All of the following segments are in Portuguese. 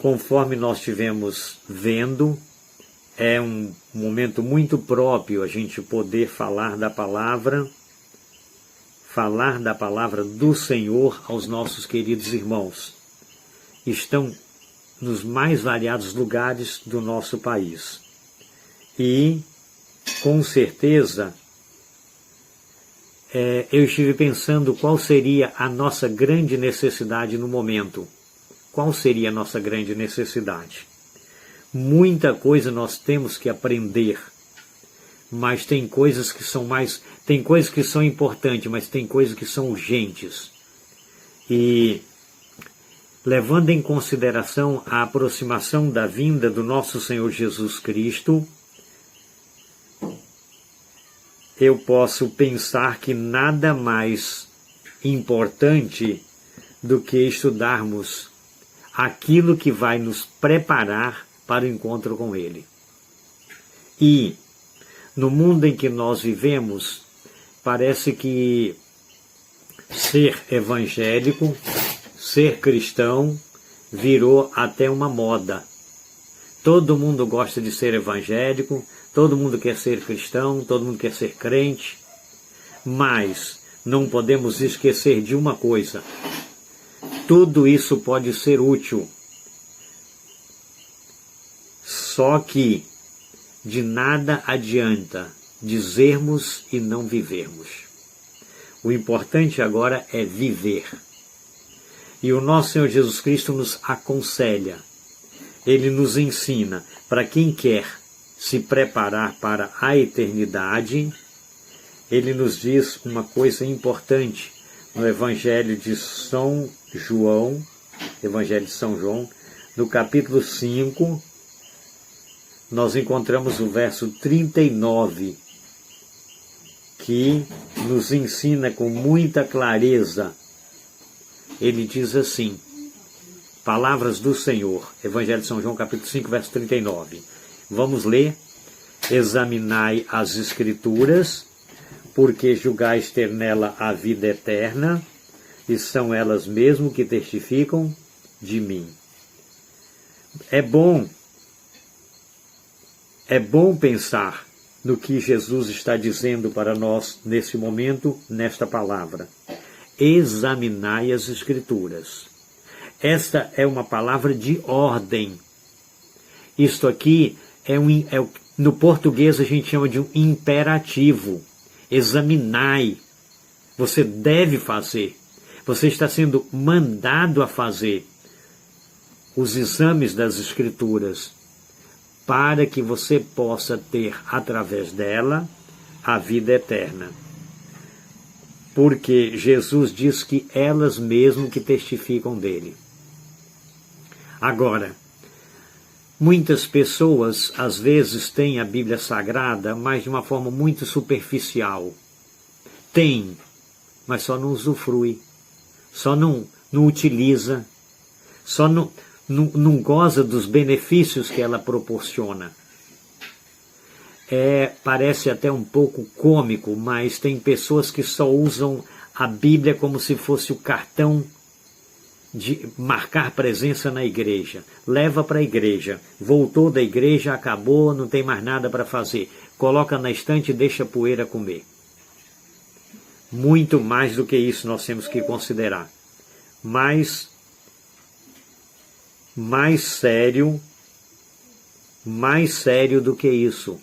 conforme nós estivemos vendo, é um momento muito próprio a gente poder falar da palavra do Senhor aos nossos queridos irmãos. Estão nos mais variados lugares do nosso país. E, com certeza, eu estive pensando qual seria a nossa grande necessidade no momento. Qual seria a nossa grande necessidade? Muita coisa nós temos que aprender, mas tem coisas que são importantes, mas tem coisas que são urgentes. E, levando em consideração a aproximação da vinda do nosso Senhor Jesus Cristo, eu posso pensar que nada mais importante do que estudarmos aquilo que vai nos preparar para o encontro com Ele. E, no mundo em que nós vivemos, parece que ser evangélico, ser cristão, virou até uma moda. Todo mundo gosta de ser evangélico, todo mundo quer ser cristão, todo mundo quer ser crente, mas não podemos esquecer de uma coisa: tudo isso pode ser útil, só que de nada adianta dizermos e não vivermos. O importante agora é viver. E o nosso Senhor Jesus Cristo nos aconselha, Ele nos ensina, para quem quer se preparar para a eternidade, Ele nos diz uma coisa importante no Evangelho de São João, no capítulo 5, nós encontramos o verso 39, que nos ensina com muita clareza. Ele diz assim, palavras do Senhor, Evangelho de São João, capítulo 5, verso 39. Vamos ler. Examinai as Escrituras, porque julgais ter nela a vida eterna, e são elas mesmo que testificam de mim. É bom pensar no que Jesus está dizendo para nós nesse momento, nesta palavra. Examinai as Escrituras. Esta é uma palavra de ordem. Isto aqui no português a gente chama de um imperativo. Examinai. Você deve fazer. Você está sendo mandado a fazer os exames das Escrituras, para que você possa ter, através dela, a vida eterna. Porque Jesus diz que elas mesmo que testificam dele. Agora, muitas pessoas, às vezes, têm a Bíblia Sagrada, mas de uma forma muito superficial. Tem, mas só não usufrui, só não utiliza, só não goza dos benefícios que ela proporciona. Parece até um pouco cômico, mas tem pessoas que só usam a Bíblia como se fosse o cartão de marcar presença na igreja. Leva para a igreja, voltou da igreja, acabou, não tem mais nada para fazer. Coloca na estante e deixa a poeira comer. Muito mais do que isso nós temos que considerar. Mais sério do que isso.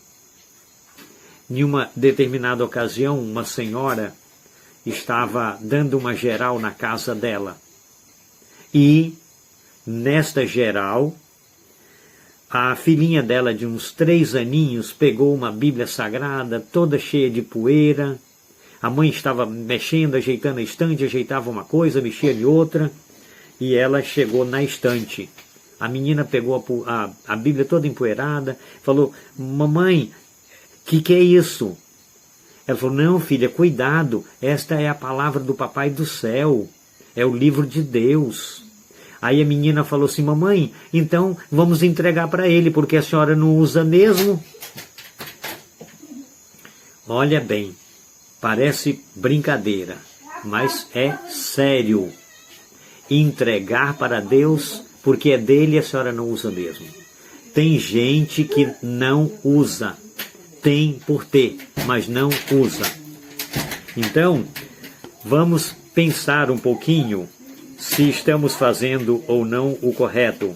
Em uma determinada ocasião, uma senhora estava dando uma geral na casa dela. E, nesta geral, a filhinha dela, de uns 3 aninhos, pegou uma Bíblia Sagrada, toda cheia de poeira. A mãe estava mexendo, ajeitando a estante, ajeitava uma coisa, mexia de outra, e ela chegou na estante. A menina pegou a Bíblia toda empoeirada, falou: mamãe, que é isso? Ela falou: não, filha, cuidado, esta é a palavra do Papai do Céu, é o livro de Deus. Aí a menina falou assim: mamãe, então vamos entregar para ele, porque a senhora não usa mesmo. Olha bem, parece brincadeira, mas é sério. Entregar para Deus porque é dele e a senhora não usa mesmo. Tem gente que não usa. Tem por ter, mas não usa. Então, vamos pensar um pouquinho se estamos fazendo ou não o correto.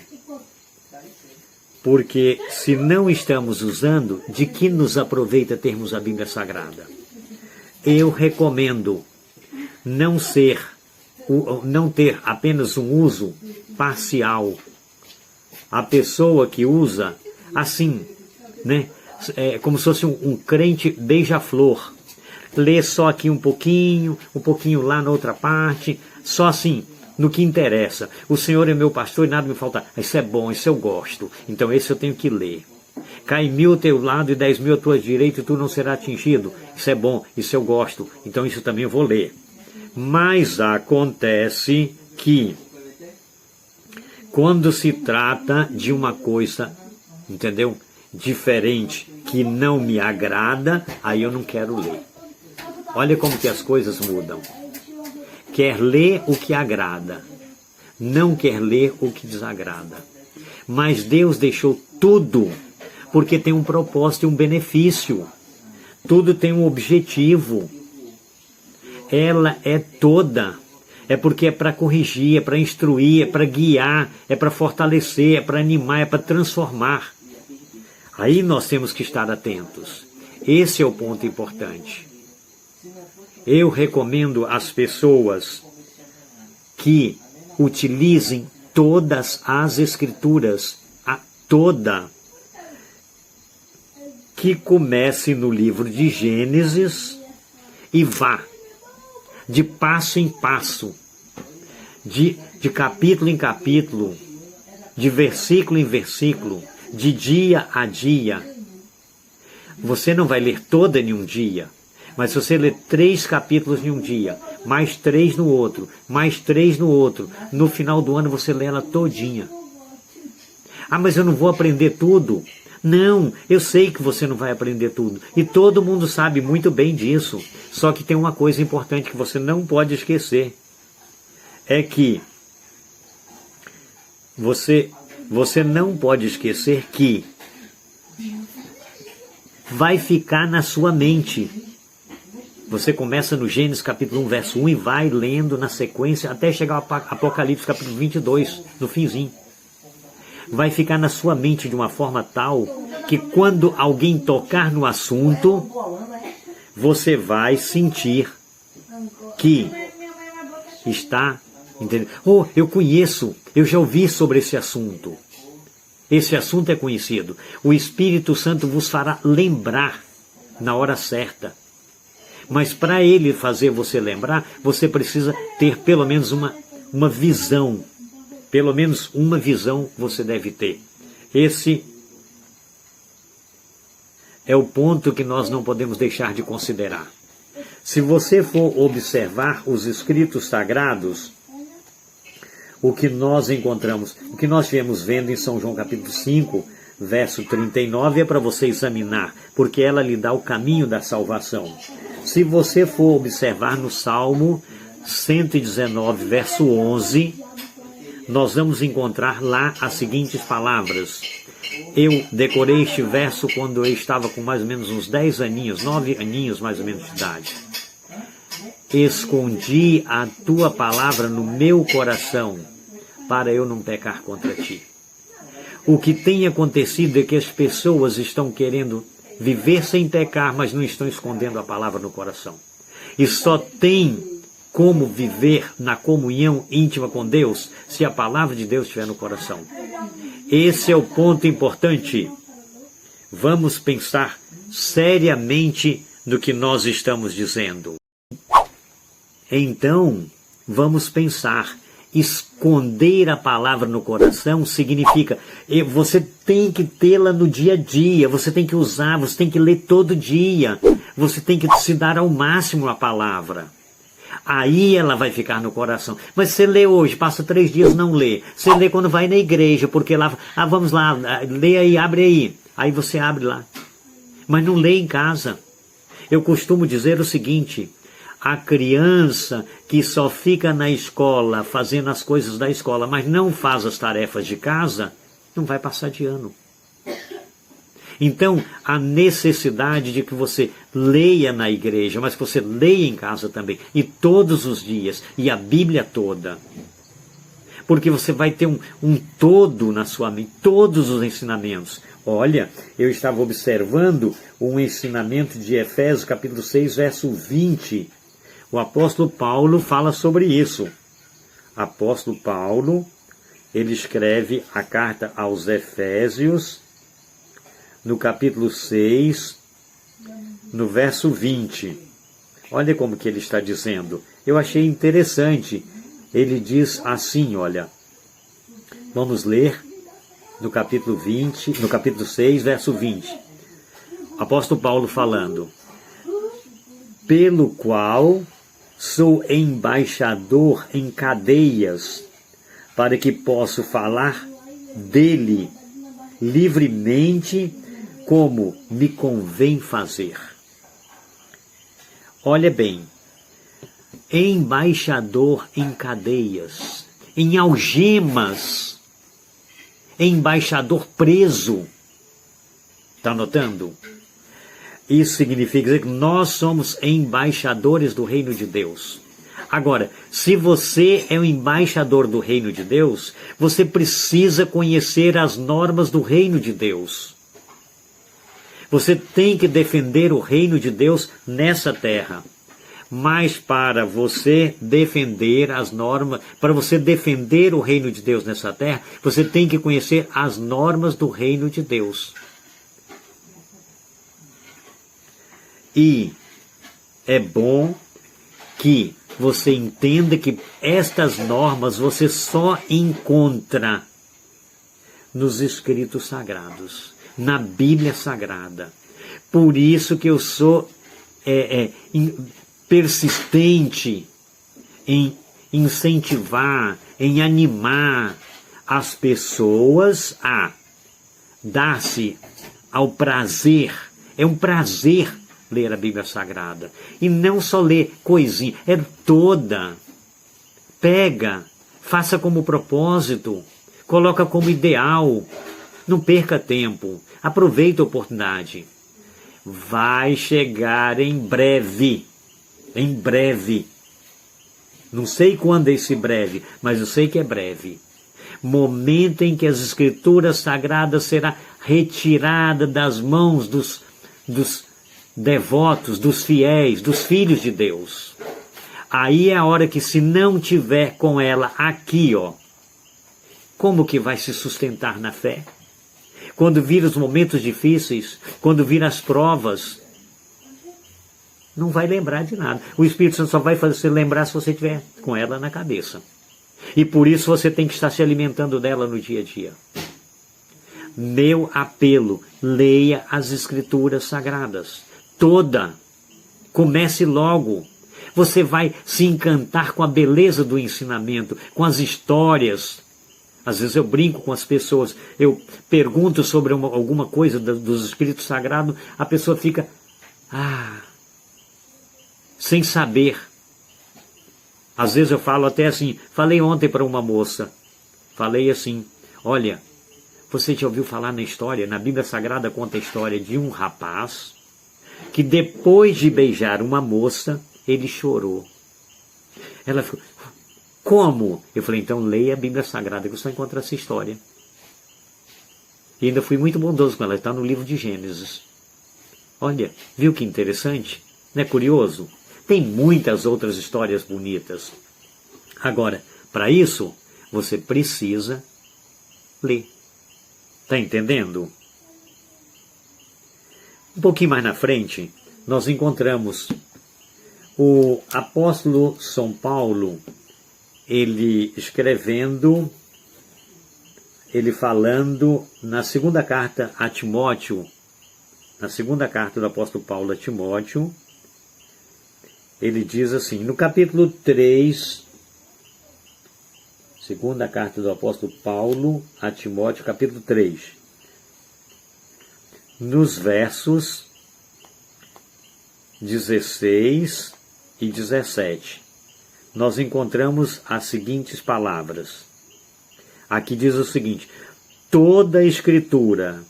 Porque se não estamos usando, de que nos aproveita termos a Bíblia Sagrada? Eu recomendo não ter apenas um uso parcial. A pessoa que usa assim, né? É como se fosse um crente beija-flor. Lê só aqui um pouquinho lá na outra parte, só assim, no que interessa. O Senhor é meu pastor e nada me falta. Isso é bom, isso eu gosto. Então esse eu tenho que ler. Cai 1000 ao teu lado e 10.000 à tua direita e tu não serás atingido. Isso é bom, isso eu gosto. Então isso também eu vou ler. Mas acontece que quando se trata de uma coisa, entendeu? Diferente, que não me agrada, aí eu não quero ler. Olha como que as coisas mudam. Quer ler o que agrada, não quer ler o que desagrada. Mas Deus deixou tudo, porque tem um propósito e um benefício. Tudo tem um objetivo. Ela é toda. É porque é para corrigir, é para instruir, é para guiar, é para fortalecer, é para animar, é para transformar. Aí nós temos que estar atentos. Esse é o ponto importante. Eu recomendo às pessoas que utilizem todas as escrituras, que comece no livro de Gênesis e vá de passo em passo, de capítulo em capítulo, de versículo em versículo, de dia a dia. Você não vai ler toda em um dia, mas se você ler 3 capítulos em um dia, mais 3 no outro, mais 3 no outro, no final do ano você lê ela todinha. Ah, mas eu não vou aprender tudo. Não, eu sei que você não vai aprender tudo. E todo mundo sabe muito bem disso. Só que tem uma coisa importante que você não pode esquecer. É que você não pode esquecer que vai ficar na sua mente. Você começa no Gênesis capítulo 1, verso 1 e vai lendo na sequência até chegar ao Apocalipse capítulo 22, no finzinho. Vai ficar na sua mente de uma forma tal que quando alguém tocar no assunto, você vai sentir que está, entendeu? Oh, eu conheço, eu já ouvi sobre esse assunto. Esse assunto é conhecido. O Espírito Santo vos fará lembrar na hora certa. Mas para ele fazer você lembrar, você precisa ter pelo menos uma visão. Pelo menos uma visão você deve ter. Esse é o ponto que nós não podemos deixar de considerar. Se você for observar os escritos sagrados, o que nós encontramos, o que nós viemos vendo em São João capítulo 5, verso 39, é para você examinar, porque ela lhe dá o caminho da salvação. Se você for observar no Salmo 119, verso 11, nós vamos encontrar lá as seguintes palavras. Eu decorei este verso quando eu estava com mais ou menos uns 10 aninhos, 9 aninhos mais ou menos de idade. Escondi a tua palavra no meu coração, para eu não pecar contra ti. O que tem acontecido é que as pessoas estão querendo viver sem pecar, mas não estão escondendo a palavra no coração. E só tem como viver na comunhão íntima com Deus se a palavra de Deus estiver no coração. Esse é o ponto importante. Vamos pensar seriamente no que nós estamos dizendo. Então, vamos pensar. Esconder a palavra no coração significa, você tem que tê-la no dia a dia, você tem que usar, você tem que ler todo dia, você tem que se dar ao máximo a palavra. Aí ela vai ficar no coração. Mas você lê hoje, passa 3 dias, não lê. Você lê quando vai na igreja, porque lá, vamos lá, lê aí, abre aí. Aí você abre lá. Mas não lê em casa. Eu costumo dizer o seguinte, a criança que só fica na escola fazendo as coisas da escola, mas não faz as tarefas de casa, não vai passar de ano. Então, a necessidade de que você leia na igreja, mas que você leia em casa também, e todos os dias, e a Bíblia toda. Porque você vai ter um todo na sua mente, todos os ensinamentos. Olha, eu estava observando um ensinamento de Efésios, capítulo 6, verso 20. O apóstolo Paulo fala sobre isso. Apóstolo Paulo, ele escreve a carta aos Efésios, no capítulo 6, no verso 20. Olha como que ele está dizendo. Eu achei interessante. Ele diz assim, olha. Vamos ler no capítulo 20, no capítulo 6, verso 20. Apóstolo Paulo falando. Pelo qual sou embaixador em cadeias, para que possa falar dele livremente, como me convém fazer. Olha bem, embaixador em cadeias, em algemas, embaixador preso. Está notando? Isso significa dizer que nós somos embaixadores do reino de Deus. Agora, se você é um embaixador do reino de Deus, você precisa conhecer as normas do reino de Deus. Você tem que defender o reino de Deus nessa terra. Mas para você defender as normas, para você defender o reino de Deus nessa terra, você tem que conhecer as normas do reino de Deus. E é bom que você entenda que estas normas você só encontra nos escritos sagrados, na Bíblia Sagrada. Por isso que eu sou persistente em incentivar, em animar as pessoas a dar-se ao prazer. É um prazer ler a Bíblia Sagrada. E não só ler coisinha, é toda. Pega, faça como propósito, coloca como ideal. Não perca tempo, aproveite a oportunidade. Vai chegar em breve. Em breve. Não sei quando é esse breve, mas eu sei que é breve. Momento em que as Escrituras Sagradas será retirada das mãos dos devotos, dos fiéis, dos filhos de Deus. Aí é a hora que, se não tiver com ela aqui, como que vai se sustentar na fé? Quando vir os momentos difíceis, quando vir as provas, não vai lembrar de nada. O Espírito Santo só vai fazer você lembrar se você tiver com ela na cabeça. E por isso você tem que estar se alimentando dela no dia a dia. Meu apelo, leia as Escrituras Sagradas. Toda. Comece logo. Você vai se encantar com a beleza do ensinamento, com as histórias. Às vezes eu brinco com as pessoas, eu pergunto sobre alguma coisa dos Escritos Sagrados, a pessoa fica, sem saber. Às vezes eu falo até assim, falei ontem para uma moça, falei assim, olha, você já ouviu falar na história, na Bíblia Sagrada conta a história de um rapaz que depois de beijar uma moça, ele chorou. Ela ficou, como? Eu falei, então leia a Bíblia Sagrada que você vai encontrar essa história. E ainda fui muito bondoso com ela, está no livro de Gênesis. Olha, viu que interessante? Não é curioso? Tem muitas outras histórias bonitas. Agora, para isso, você precisa ler. Está entendendo? Um pouquinho mais na frente, nós encontramos o apóstolo São Paulo, ele escrevendo, ele falando na segunda carta a Timóteo, na segunda carta do apóstolo Paulo a Timóteo, ele diz assim, no capítulo 3, segunda carta do apóstolo Paulo a Timóteo, capítulo 3, nos versos 16 e 17, nós encontramos as seguintes palavras. Aqui diz o seguinte: toda a Escritura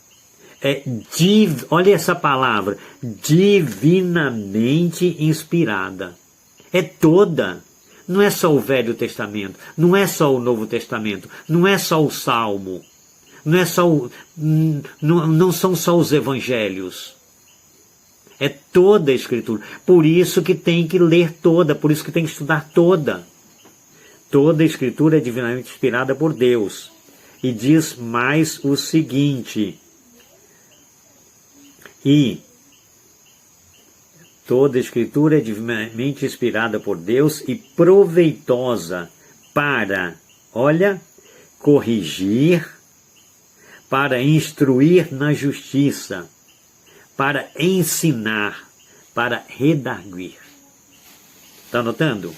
olha essa palavra, divinamente inspirada. É toda. Não é só o Velho Testamento, não é só o Novo Testamento, não é só o Salmo, não são só os Evangelhos. É toda a Escritura. Por isso que tem que ler toda, por isso que tem que estudar toda. Toda a Escritura é divinamente inspirada por Deus. E diz mais o seguinte: e toda a Escritura é divinamente inspirada por Deus e proveitosa para, olha, corrigir, para instruir na justiça, para ensinar, para redarguir. Está notando?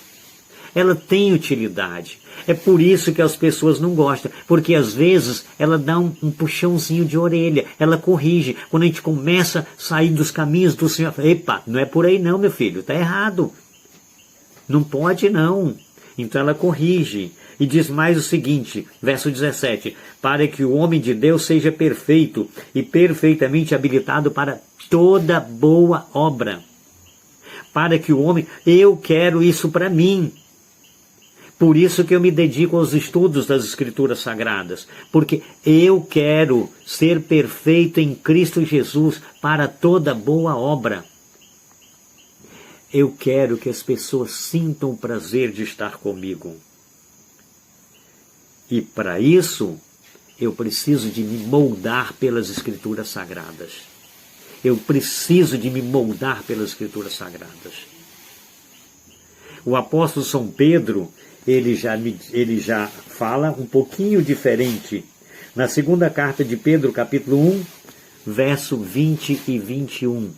Ela tem utilidade. É por isso que as pessoas não gostam, porque às vezes ela dá um puxãozinho de orelha, ela corrige. Quando a gente começa a sair dos caminhos do Senhor, epa, não é por aí não, meu filho, está errado. Não pode não. Então ela corrige. E diz mais o seguinte, verso 17, para que o homem de Deus seja perfeito e perfeitamente habilitado para toda boa obra. Para que o homem, eu quero isso para mim. Por isso que eu me dedico aos estudos das Escrituras Sagradas, porque eu quero ser perfeito em Cristo Jesus para toda boa obra. Eu quero que as pessoas sintam o prazer de estar comigo. E para isso, eu preciso de me moldar pelas Escrituras Sagradas. Eu preciso de me moldar pelas Escrituras Sagradas. O apóstolo São Pedro, ele já fala um pouquinho diferente. Na segunda carta de Pedro, capítulo 1, verso 20 e 21.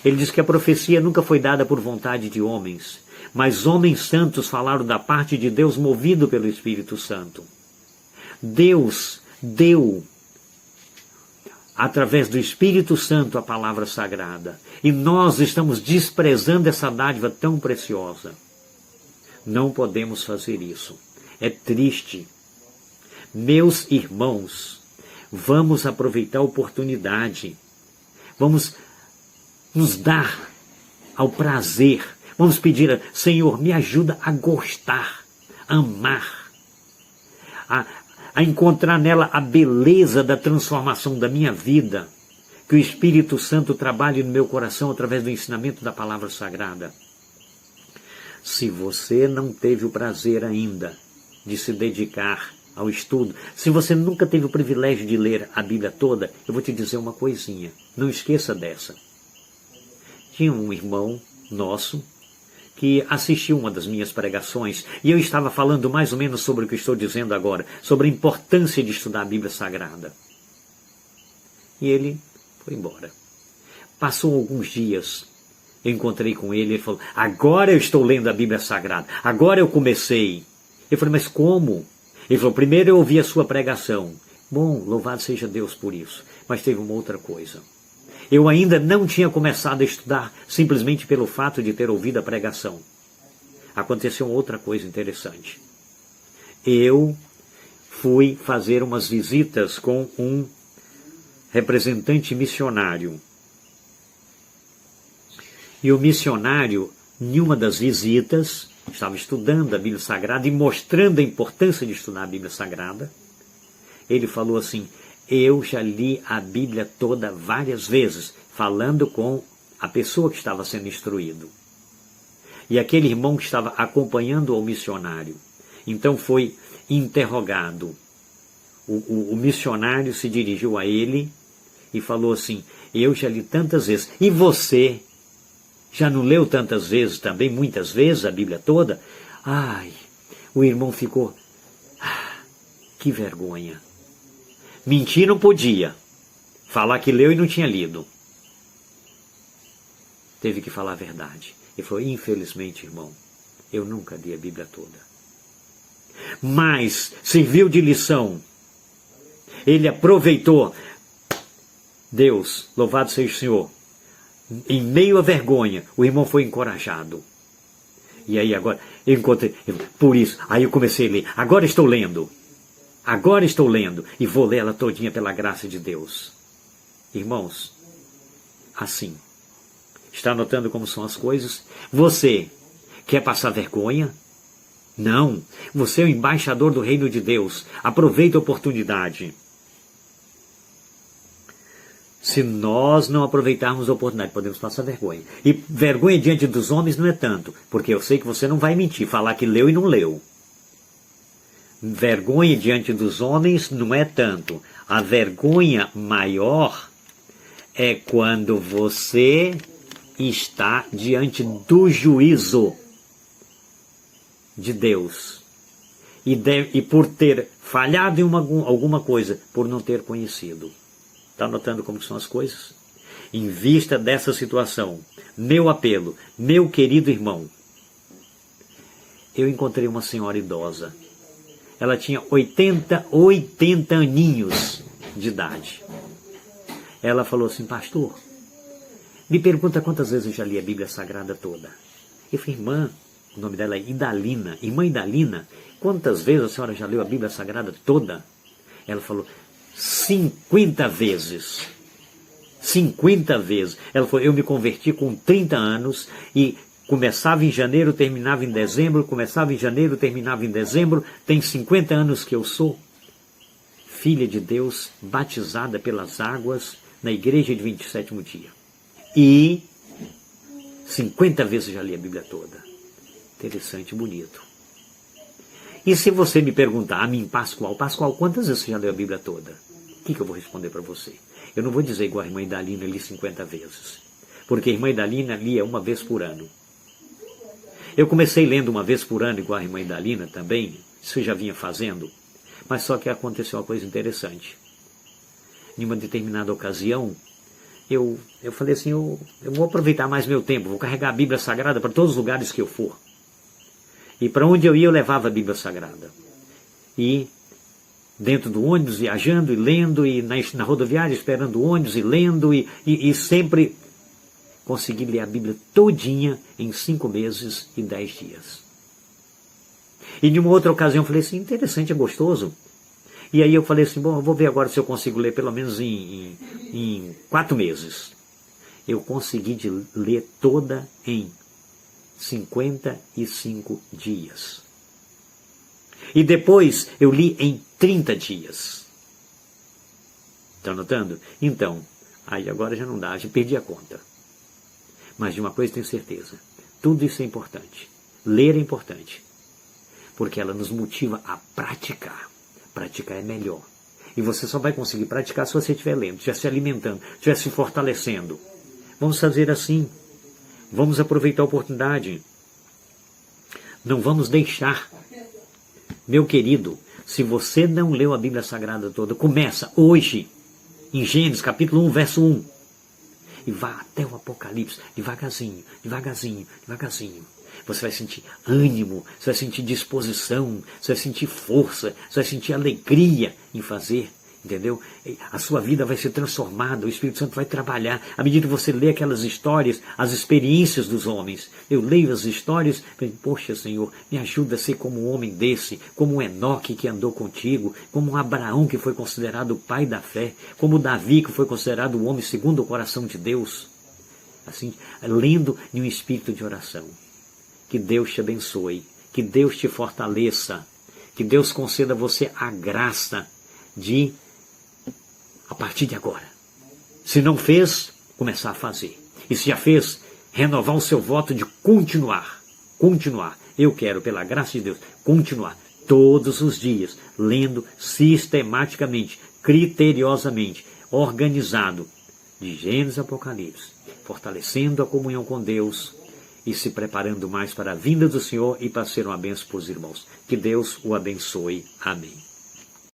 Ele diz que a profecia nunca foi dada por vontade de homens, mas homens santos falaram da parte de Deus movido pelo Espírito Santo. Deus deu, através do Espírito Santo, a palavra sagrada. E nós estamos desprezando essa dádiva tão preciosa. Não podemos fazer isso. É triste. Meus irmãos, vamos aproveitar a oportunidade. Vamos nos dar ao prazer. Vamos pedir, Senhor, me ajuda a gostar, a amar, a encontrar nela a beleza da transformação da minha vida. Que o Espírito Santo trabalhe no meu coração através do ensinamento da palavra sagrada. Se você não teve o prazer ainda de se dedicar ao estudo, se você nunca teve o privilégio de ler a Bíblia toda, eu vou te dizer uma coisinha. Não esqueça dessa. Tinha um irmão nosso que assistiu uma das minhas pregações e eu estava falando mais ou menos sobre o que estou dizendo agora, sobre a importância de estudar a Bíblia Sagrada. E ele foi embora. Passou alguns dias. Eu encontrei com ele, ele falou, agora eu estou lendo a Bíblia Sagrada, agora eu comecei. Eu falei, mas como? Ele falou, primeiro eu ouvi a sua pregação. Bom, louvado seja Deus por isso. Mas teve uma outra coisa. Eu ainda não tinha começado a estudar simplesmente pelo fato de ter ouvido a pregação. Aconteceu outra coisa interessante. Eu fui fazer umas visitas com um representante missionário. E o missionário, em uma das visitas, estava estudando a Bíblia Sagrada e mostrando a importância de estudar a Bíblia Sagrada. Ele falou assim, eu já li a Bíblia toda várias vezes, falando com a pessoa que estava sendo instruído. E aquele irmão que estava acompanhando o missionário, então foi interrogado. O missionário se dirigiu a ele e falou assim, eu já li tantas vezes, e você? Já não leu tantas vezes também, muitas vezes, a Bíblia toda? Ai, o irmão ficou, que vergonha. Mentir não podia. Falar que leu e não tinha lido. Teve que falar a verdade. Ele falou, infelizmente, irmão, eu nunca li a Bíblia toda. Mas serviu de lição. Ele aproveitou. Deus, louvado seja o Senhor. Em meio à vergonha, o irmão foi encorajado. E aí agora, eu encontrei, por isso, aí eu comecei a ler. Agora estou lendo, e vou ler ela todinha pela graça de Deus. Irmãos, assim, está notando como são as coisas? Você quer passar vergonha? Não, você é o embaixador do reino de Deus. Aproveite a oportunidade. Se nós não aproveitarmos a oportunidade, podemos passar vergonha. E vergonha diante dos homens não é tanto, porque eu sei que você não vai mentir, falar que leu e não leu. Vergonha diante dos homens não é tanto. A vergonha maior é quando você está diante do juízo de Deus. E por ter falhado em alguma coisa, por não ter conhecido. Está notando como são as coisas? Em vista dessa situação, meu apelo, meu querido irmão, eu encontrei uma senhora idosa. Ela tinha 80 aninhos de idade. Ela falou assim, pastor, me pergunta quantas vezes eu já li a Bíblia Sagrada toda. Eu falei, irmã, o nome dela é Idalina. Irmã Idalina, quantas vezes a senhora já leu a Bíblia Sagrada toda? Ela falou, 50 vezes. 50 vezes. Ela falou, eu me converti com 30 anos e começava em janeiro, terminava em dezembro, começava em janeiro, terminava em dezembro. Tem 50 anos que eu sou filha de Deus, batizada pelas águas na igreja de 27º dia. E 50 vezes já li a Bíblia toda. Interessante e bonito. E se você me perguntar, a mim, Pascoal, quantas vezes você já leu a Bíblia toda? O que eu vou responder para você? Eu não vou dizer igual a irmã Idalina, li 50 vezes. Porque a irmã Idalina lia uma vez por ano. Eu comecei lendo uma vez por ano, igual a irmã Idalina também, isso eu já vinha fazendo. Mas só que aconteceu uma coisa interessante. Em uma determinada ocasião, eu falei assim, eu vou aproveitar mais meu tempo, vou carregar a Bíblia Sagrada para todos os lugares que eu for. E para onde eu ia, eu levava a Bíblia Sagrada. E dentro do ônibus, viajando e lendo, e na rodoviária esperando o ônibus e lendo, e sempre consegui ler a Bíblia todinha em 5 meses e 10 dias. E em uma outra ocasião eu falei assim, interessante, é gostoso. E aí eu falei assim, bom, eu vou ver agora se eu consigo ler pelo menos em 4 meses. Eu consegui ler toda em 55 dias. E depois eu li em 30 dias. Está notando? Então, aí agora já não dá, já perdi a conta. Mas de uma coisa tenho certeza, tudo isso é importante. Ler é importante, porque ela nos motiva a praticar. Praticar é melhor. E você só vai conseguir praticar se você estiver lendo, estiver se alimentando, estiver se fortalecendo. Vamos fazer assim. Vamos aproveitar a oportunidade. Não vamos deixar. Meu querido, se você não leu a Bíblia Sagrada toda, começa hoje, em Gênesis capítulo 1, verso 1. E vá até o Apocalipse, devagarzinho, devagarzinho, devagarzinho. Você vai sentir ânimo, você vai sentir disposição, você vai sentir força, você vai sentir alegria em fazer, entendeu? A sua vida vai ser transformada, o Espírito Santo vai trabalhar. À medida que você lê aquelas histórias, as experiências dos homens, eu leio as histórias, poxa Senhor, me ajuda a ser como um homem desse, como um Enoque que andou contigo, como um Abraão que foi considerado o pai da fé, como Davi que foi considerado o homem segundo o coração de Deus. Assim, lendo em um espírito de oração. Que Deus te abençoe, que Deus te fortaleça, que Deus conceda a você a graça de, a partir de agora, se não fez, começar a fazer. E se já fez, renovar o seu voto de continuar. Eu quero, pela graça de Deus, continuar todos os dias, lendo sistematicamente, criteriosamente, organizado, de Gênesis a Apocalipse, fortalecendo a comunhão com Deus, e se preparando mais para a vinda do Senhor e para ser uma bênção para os irmãos. Que Deus o abençoe. Amém.